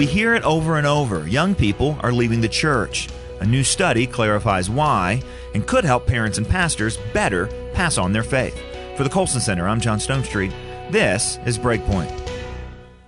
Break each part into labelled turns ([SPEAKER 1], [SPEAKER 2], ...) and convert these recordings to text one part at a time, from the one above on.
[SPEAKER 1] We hear it over and over. Young people are leaving the church. A new study clarifies why and could help parents and pastors better pass on their faith. For the Colson Center, I'm John Stonestreet. This is Breakpoint.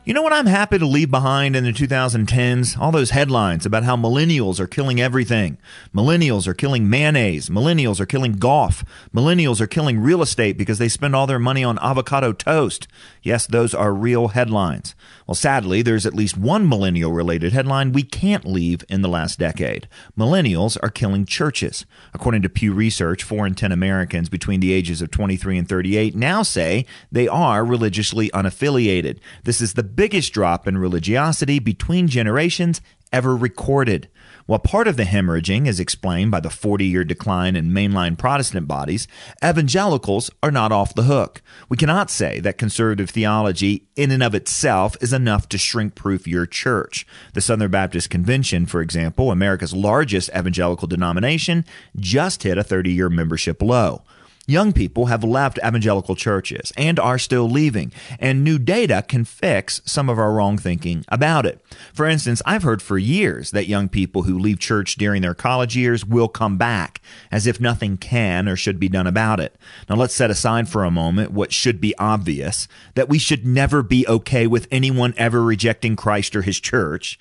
[SPEAKER 1] You know what I'm happy to leave behind in the 2010s? All those headlines about how millennials are killing everything. Millennials are killing mayonnaise. Millennials are killing golf. Millennials are killing real estate because they spend all their money on avocado toast. Yes, those are real headlines. Well, sadly, there's at least one millennial-related headline we can't leave in the last decade. Millennials are killing churches. According to Pew Research, 4 in 10 Americans between the ages of 23 and 38 now say they are religiously unaffiliated. This is the biggest drop in religiosity between generations ever recorded. While part of the hemorrhaging is explained by the 40-year decline in mainline Protestant bodies, evangelicals are not off the hook. We cannot say that conservative theology in and of itself is enough to shrink-proof your church. The Southern Baptist Convention, for example, America's largest evangelical denomination, just hit a 30-year membership low. Young people have left evangelical churches and are still leaving, and new data can fix some of our wrong thinking about it. For instance, I've heard for years that young people who leave church during their college years will come back, as if nothing can or should be done about it. Now let's set aside for a moment what should be obvious, that we should never be okay with anyone ever rejecting Christ or his church.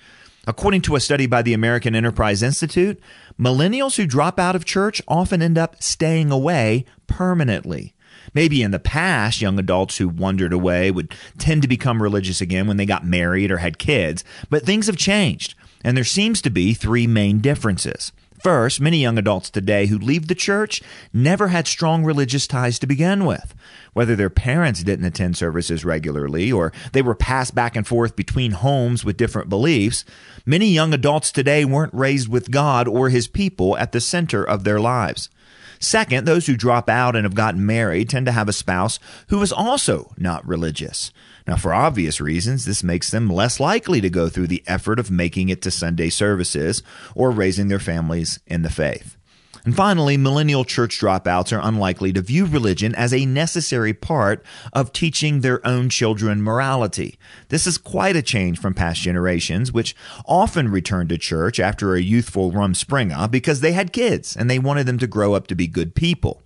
[SPEAKER 1] According to a study by the American Enterprise Institute, millennials who drop out of church often end up staying away permanently. Maybe in the past, young adults who wandered away would tend to become religious again when they got married or had kids, but things have changed, and there seems to be 3 main differences. First, many young adults today who leave the church never had strong religious ties to begin with. Whether their parents didn't attend services regularly or they were passed back and forth between homes with different beliefs, many young adults today weren't raised with God or his people at the center of their lives. Second, those who drop out and have gotten married tend to have a spouse who is also not religious. Now, for obvious reasons, this makes them less likely to go through the effort of making it to Sunday services or raising their families in the faith. And finally, millennial church dropouts are unlikely to view religion as a necessary part of teaching their own children morality. This is quite a change from past generations, which often returned to church after a youthful rumspringa because they had kids and they wanted them to grow up to be good people.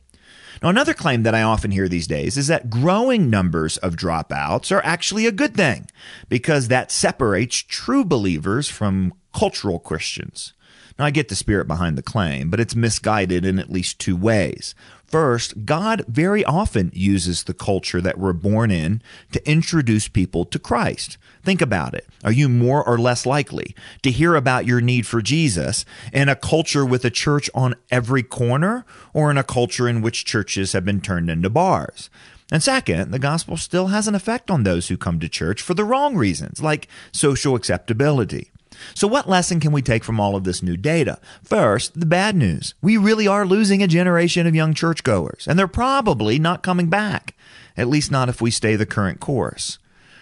[SPEAKER 1] Now, another claim that I often hear these days is that growing numbers of dropouts are actually a good thing because that separates true believers from cultural Christians. Now, I get the spirit behind the claim, but it's misguided in at least 2 ways. First, God very often uses the culture that we're born in to introduce people to Christ. Think about it. Are you more or less likely to hear about your need for Jesus in a culture with a church on every corner or in a culture in which churches have been turned into bars? And second, the gospel still has an effect on those who come to church for the wrong reasons, like social acceptability. So what lesson can we take from all of this new data? First, the bad news. We really are losing a generation of young churchgoers, and they're probably not coming back, at least not if we stay the current course.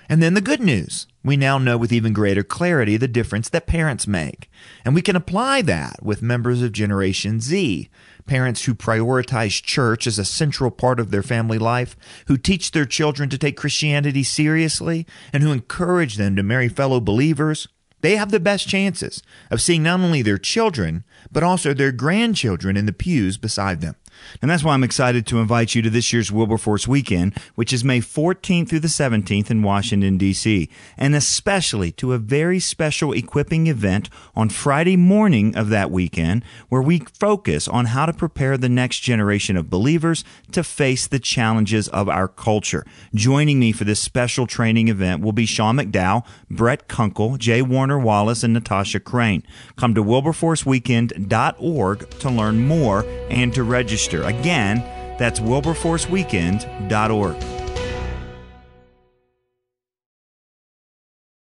[SPEAKER 1] And then the good news. We now know with even greater clarity the difference that parents make, and we can apply that with members of Generation Z, parents who prioritize church as a central part of their family life, who teach their children to take Christianity seriously, and who encourage them to marry fellow believers. They have the best chances of seeing not only their children, but also their grandchildren in the pews beside them. And that's why I'm excited to invite you to this year's Wilberforce Weekend, which is May 14th through the 17th in Washington, D.C., and especially to a very special equipping event on Friday morning of that weekend, where we focus on how to prepare the next generation of believers to face the challenges of our culture. Joining me for this special training event will be Sean McDowell, Brett Kunkel, Jay Warner Wallace, and Natasha Crane. Come to wilberforceweekend.org to learn more and to register. Again, that's wilberforceweekend.org.